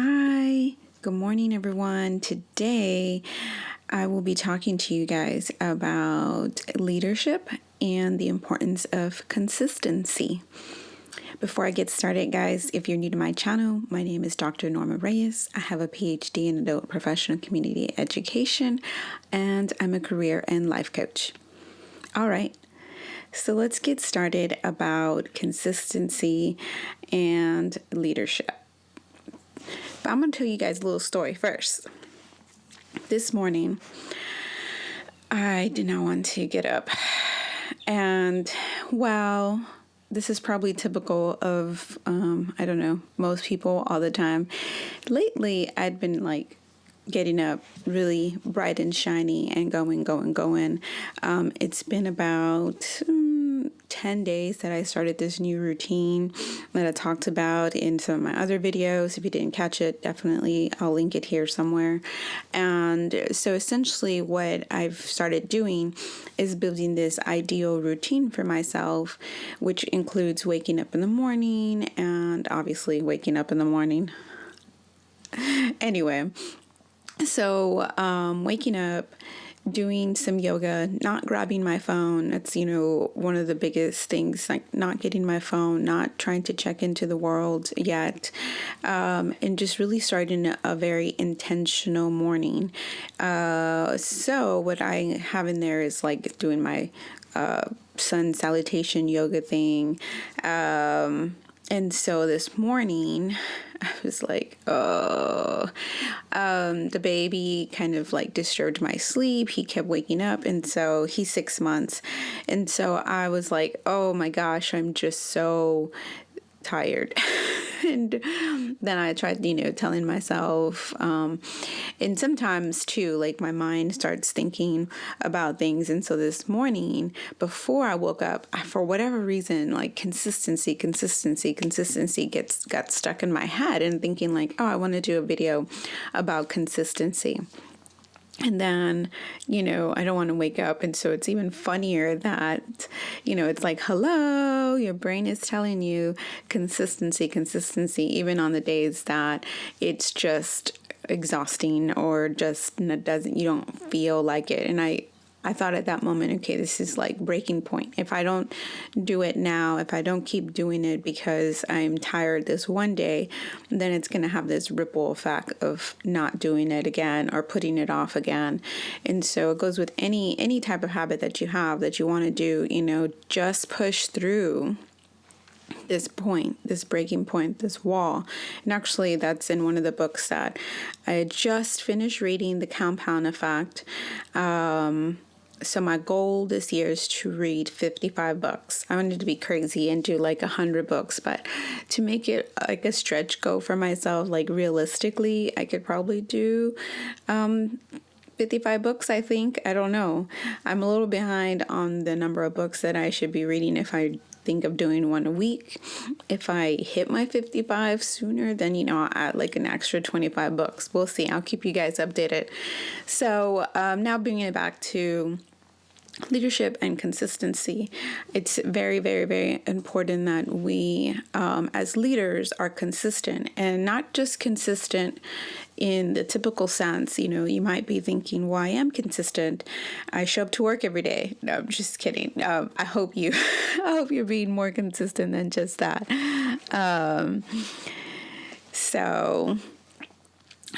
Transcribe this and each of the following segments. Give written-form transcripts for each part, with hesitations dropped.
Hi, good morning, everyone. Today, I will be talking to you guys about leadership and the importance of consistency. Before I get started, guys, if you're new to my channel, my name is Dr. Norma Reyes. I have a PhD in adult professional community education, and I'm a career and life coach. All right. So let's get started about consistency and leadership. But I'm going to tell you guys a little story first. This morning, I did not want to get up. And while this is probably typical of, most people all the time, lately I'd been getting up really bright and shiny and going. It's been about 10 days that I started this new routine that I talked about in some of my other videos. If you didn't catch it, definitely I'll link it here somewhere. And so essentially what I've started doing is building this ideal routine for myself, which includes waking up in the morning and obviously waking up in the morning. Anyway, so waking up, doing some yoga, not grabbing my phone. That's, one of the biggest things, like not getting my phone, not trying to check into the world yet, and just really starting a very intentional morning. So what I have in there is like doing my sun salutation yoga thing. And so this morning, I was like, the baby kind of disturbed my sleep. He kept waking up. And so he's 6 months. And so I was like, oh my gosh, I'm just so tired. And then I tried, telling myself, and sometimes too, my mind starts thinking about things. And so this morning, before I woke up, for whatever reason, consistency got stuck in my head, and thinking I want to do a video about consistency. And then, I don't want to wake up. And so it's even funnier that, it's like, hello, your brain is telling you consistency, even on the days that it's just exhausting or just you don't feel like it. And I thought at that moment, okay, this is breaking point. If I don't do it now, if I don't keep doing it because I'm tired this one day, then it's going to have this ripple effect of not doing it again or putting it off again. And so it goes with any type of habit that you have that you want to do, just push through this point, this breaking point, this wall. And actually that's in one of the books that I had just finished reading, The Compound Effect. So my goal this year is to read 55 books. I wanted to be crazy and do 100 books, but to make it a stretch goal for myself, realistically, I could probably do 55 books, I think. I don't know. I'm a little behind on the number of books that I should be reading if I think of doing one a week. If I hit my 55 sooner, then, I'll add an extra 25 books. We'll see. I'll keep you guys updated. So now bringing it back to leadership and consistency. It's very, very, very important that we, as leaders, are consistent, and not just consistent in the typical sense. You might be thinking, well, I am consistent. I show up to work every day. No, I'm just kidding. I hope you're being more consistent than just that.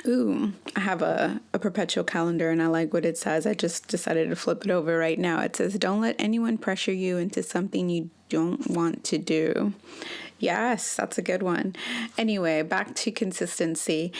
I have a perpetual calendar, and I like what it says. I just decided to flip it over right now. It says, don't let anyone pressure you into something you don't want to do. Yes, that's a good one. Anyway, back to consistency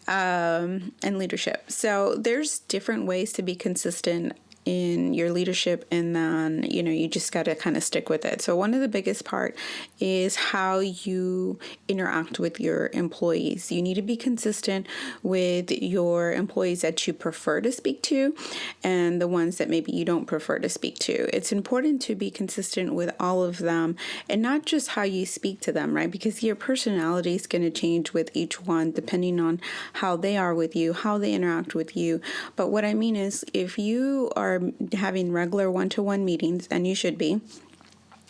and leadership. So there's different ways to be consistent in your leadership, and then you just got to kind of stick with it. So one of the biggest part is how you interact with your employees. You need to be consistent with your employees that you prefer to speak to and the ones that maybe you don't prefer to speak to. It's important to be consistent with all of them, and not just how you speak to them, right? Because your personality is going to change with each one depending on how they are with you, how they interact with you. But what I mean is, if you are having regular one-to-one meetings, and you should be,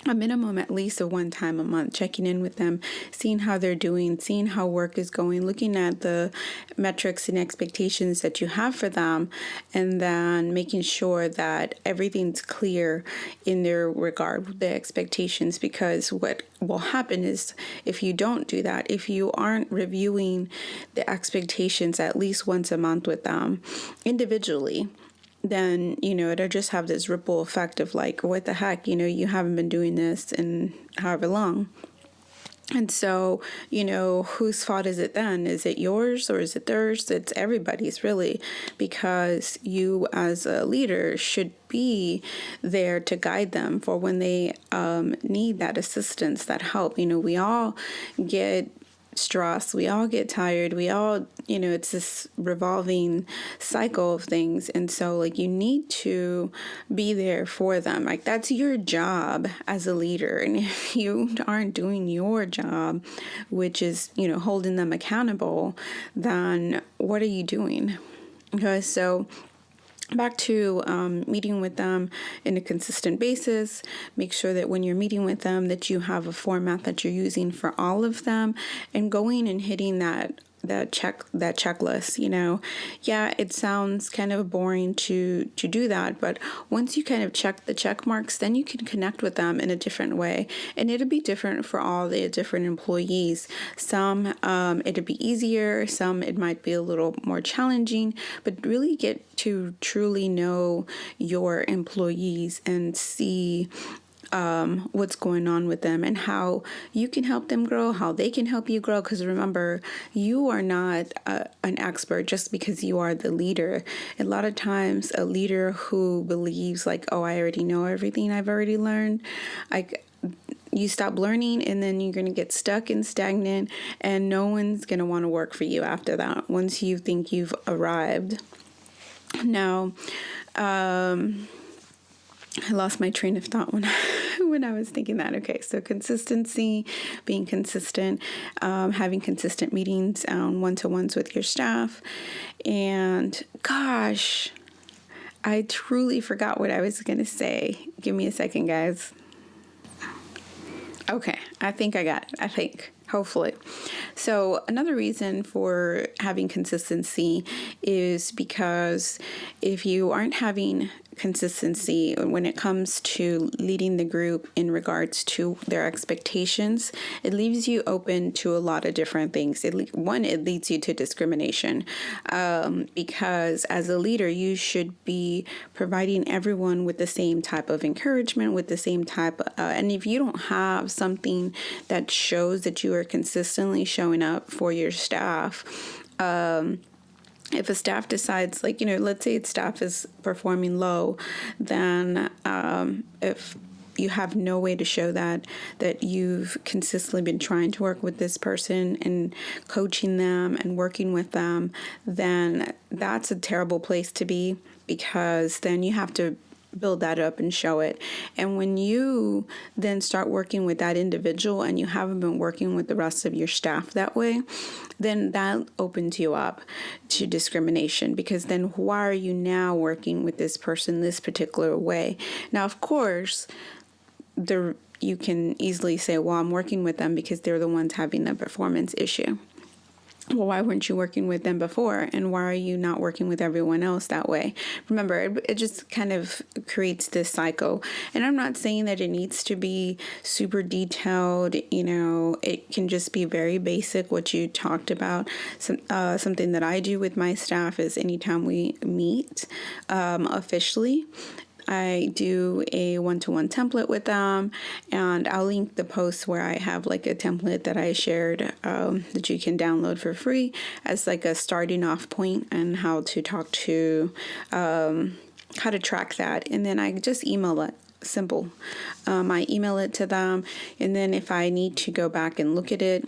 a minimum at least of one time a month, checking in with them, seeing how they're doing, seeing how work is going, looking at the metrics and expectations that you have for them, and then making sure that everything's clear in their regard with the expectations. Because what will happen is, if you don't do that, if you aren't reviewing the expectations at least once a month with them individually, then, it'll just have this ripple effect of like, what the heck, you haven't been doing this in however long. And so, whose fault is it then? Is it yours or is it theirs? It's everybody's, really, because you as a leader should be there to guide them for when they need that assistance, that help. We all get stress, we all get tired, we all, it's this revolving cycle of things. And so like, you need to be there for them. Like, that's your job as a leader. And if you aren't doing your job, which is, holding them accountable, then what are you doing? Okay, so back to meeting with them in a consistent basis. Make sure that when you're meeting with them that you have a format that you're using for all of them, and going and hitting that checklist. Yeah, it sounds kind of boring to do that, but once you kind of check the check marks, then you can connect with them in a different way, and it'll be different for all the different employees. Some it'll be easier, some it might be a little more challenging, but really get to truly know your employees and see what's going on with them and how you can help them grow, how they can help you grow. Because remember, you are not an expert just because you are the leader. A lot of times a leader who believes like, oh, I already know everything I've already learned, like, you stop learning, and then you're going to get stuck and stagnant, and no one's going to want to work for you after that once you think you've arrived. Now, I lost my train of thought when I was thinking that. Okay, so consistency, being consistent, having consistent meetings, one-to-ones with your staff. And gosh, I truly forgot what I was going to say. Give me a second, guys. Okay, I think I got it. Hopefully. So another reason for having consistency is because if you aren't having consistency when it comes to leading the group in regards to their expectations, it leaves you open to a lot of different things. It leads you to discrimination, because as a leader, you should be providing everyone with the same type of encouragement, with the same type and if you don't have something that shows that you are consistently showing up for your staff, if a staff decides, like, let's say staff is performing low, then if you have no way to show that you've consistently been trying to work with this person and coaching them and working with them, then that's a terrible place to be, because then you have to build that up and show it. And when you then start working with that individual and you haven't been working with the rest of your staff that way, then that opens you up to discrimination, because then why are you now working with this person this particular way? Now, of course, you can easily say, well, I'm working with them because they're the ones having the performance issue. Well, why weren't you working with them before? And why are you not working with everyone else that way? Remember, it just kind of creates this cycle. And I'm not saying that it needs to be super detailed. It can just be very basic, what you talked about. Something that I do with my staff is anytime we meet officially, I do a one-to-one template with them, and I'll link the post where I have like a template that I shared that you can download for free as like a starting off point and how to talk to, how to track that. And then I just email it. Simple. I email it to them, and then if I need to go back and look at it,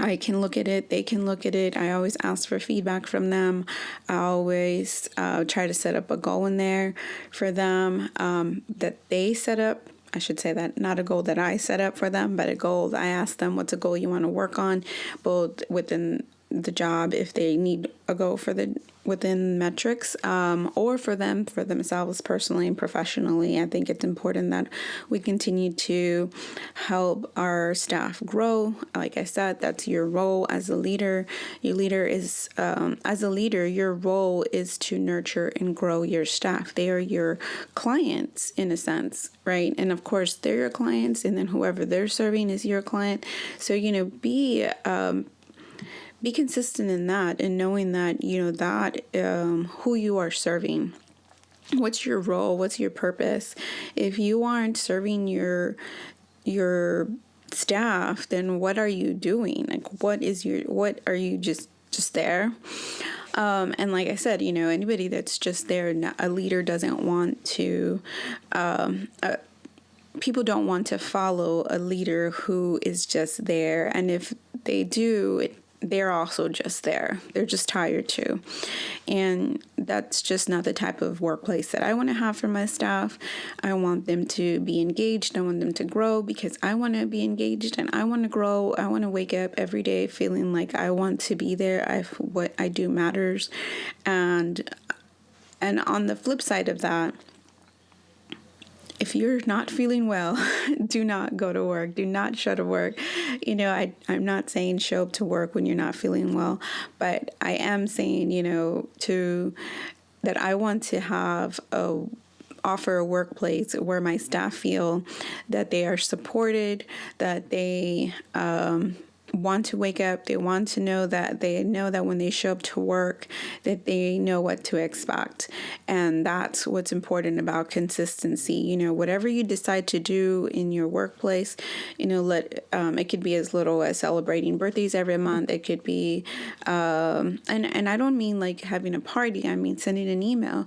I can look at it, they can look at it. I always ask for feedback from them. I always try to set up a goal in there for them that they set up. I should say that, not a goal that I set up for them, but a goal I ask them, what's a goal you want to work on, both within the job if they need a go for the within metrics, or for themselves personally and professionally. I think it's important that we continue to help our staff grow. Like I said, that's your role as a leader. Your leader is, as a leader, your role is to nurture and grow your staff. They are your clients in a sense, right? And of course, they're your clients, and then whoever they're serving is your client. So, be consistent in that, and knowing that, that who you are serving. What's your role? What's your purpose? If you aren't serving your staff, then what are you doing? Like, what are you just there? And like I said, anybody that's just there, a leader doesn't want to, people don't want to follow a leader who is just there. And if they do, they're also just there. They're just tired too. And that's just not the type of workplace that I want to have for my staff. I want them to be engaged. I want them to grow, because I want to be engaged and I want to grow. I want to wake up every day feeling like I want to be there. What I do matters. And on the flip side of that, if you're not feeling well, do not go to work. Do not show to work. I'm not saying show up to work when you're not feeling well, but I am saying, that I want to offer a workplace where my staff feel that they are supported, that they want to wake up. They want to know that when they show up to work, that they know what to expect. And that's what's important about consistency. Whatever you decide to do in your workplace, it could be as little as celebrating birthdays every month. It could be, and I don't mean like having a party. I mean sending an email,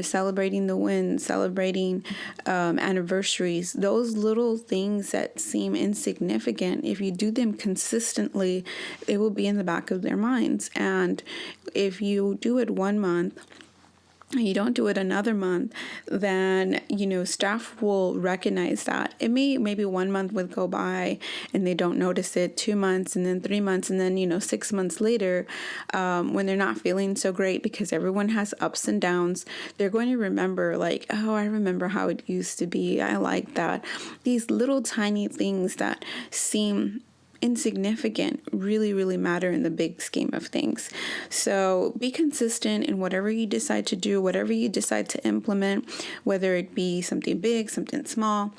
celebrating the wins, celebrating anniversaries. Those little things that seem insignificant, if you do them consistently, it will be in the back of their minds. And if you do it one month, you don't do it another month, then, staff will recognize that. Maybe 1 month would go by and they don't notice it, 2 months, and then 3 months, and then, 6 months later, when they're not feeling so great, because everyone has ups and downs, they're going to remember like, oh, I remember how it used to be. I like that. These little tiny things that seem insignificant really, really matter in the big scheme of things. So be consistent in whatever you decide to do, whatever you decide to implement, whether it be something big, something small.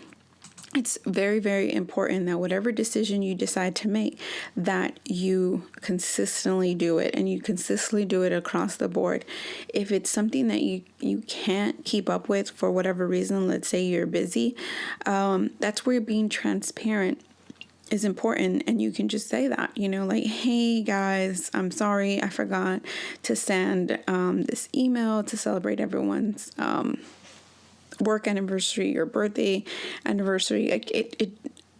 It's very, very important that whatever decision you decide to make, that you consistently do it, and you consistently do it across the board. If it's something that you can't keep up with for whatever reason, let's say you're busy, that's where being transparent is important. And you can just say that, like, hey guys, I'm sorry, I forgot to send this email to celebrate everyone's work anniversary or birthday anniversary.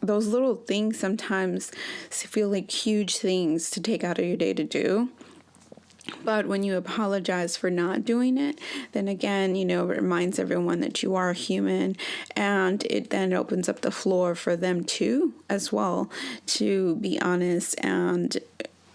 Those little things sometimes feel like huge things to take out of your day to do. But when you apologize for not doing it, then again, it reminds everyone that you are human, and it then opens up the floor for them too, as well, to be honest and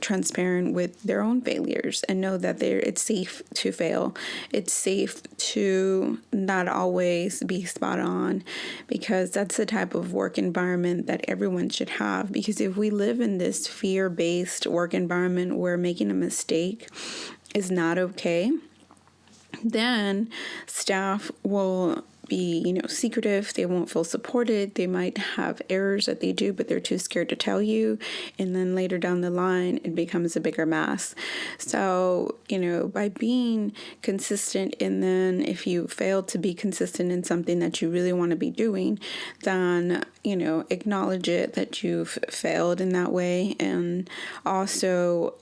transparent with their own failures, and know that it's safe to fail. It's safe to not always be spot on, because that's the type of work environment that everyone should have. Because if we live in this fear-based work environment where making a mistake is not okay, then staff will be, secretive. They won't feel supported. They might have errors that they do, but they're too scared to tell you. And then later down the line, it becomes a bigger mess. So, by being consistent, and then if you fail to be consistent in something that you really want to be doing, then, acknowledge it that you've failed in that way. And also,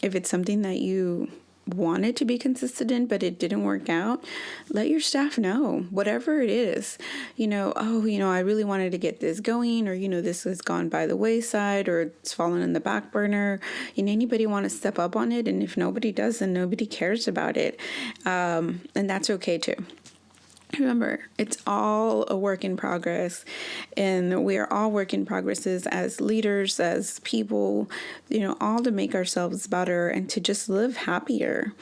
if it's something that you wanted to be consistent in, but it didn't work out, let your staff know, whatever it is, I really wanted to get this going, or, this has gone by the wayside, or it's fallen in the back burner. Anybody want to step up on it? And if nobody does, then nobody cares about it. And that's okay too. Remember, it's all a work in progress, and we are all work in progresses as leaders, as people, all to make ourselves better and to just live happier.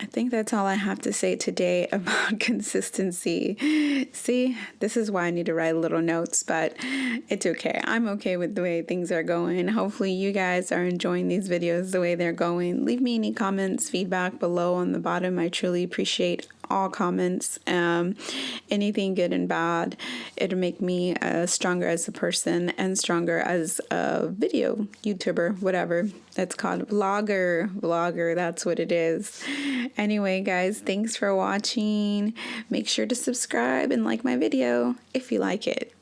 I think that's all I have to say today about consistency. See, this is why I need to write little notes, but it's okay. I'm okay with the way things are going. Hopefully you guys are enjoying these videos the way they're going. Leave me any comments, feedback below on the bottom. I truly appreciate all comments, anything good and bad. It'll make me stronger as a person and stronger as a video YouTuber, whatever that's called. Vlogger, that's what it is. Anyway, guys, thanks for watching. Make sure to subscribe and like my video if you like it.